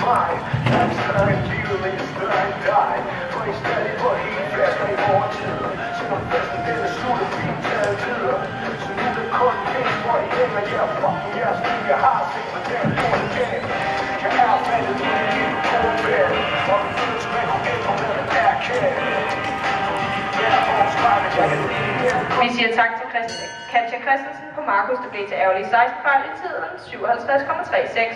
mig. Nærmest er en livet, men jeg større end dig. For I stadig på helt fast og i vores tid. Selvom festen den er slut og fint taget videre. Så nu er det kun pænt, hvor I hænger. Jeg er fucking jeres liv, jeg har set på den porten igen. Jeg er faldet ud i min kornbær. Og vi føles med at gå ind på, hvad man er kendt. Vi siger tak til Katja Christensen på Markus, der blev til ærgerlige 16 fejl i tiden 57,36.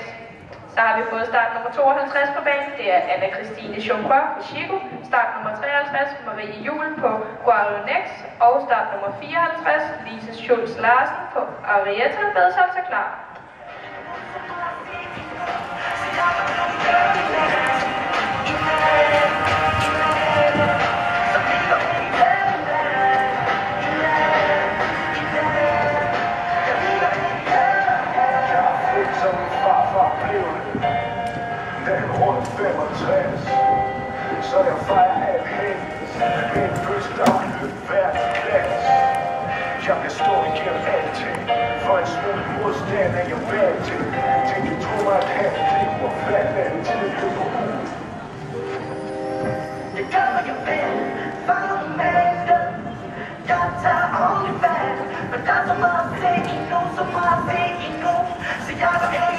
Så har vi fået start nummer 52 på banen, det er Anna Christine Chauffeur på Chico, start nummer 53 Marie Juhl på Guaronex og start nummer 54 Lise Schultz Larsen på Arietta bedes holde sig klar. Rundt 65, så jeg fejrer alt helvedes. Med en fødselsdag løb verdensklasse. Jeg kan stå igennem alting. For en smule modstand er jeg valgt til. Tænk, jeg tror mig at have det var færdigt til det blev på hul. Jeg gør hvad jeg vil, fanger mennesker. Jeg tager ordentligt fat, men der er så meget at se endnu, så meget at se endnu. Så jeg går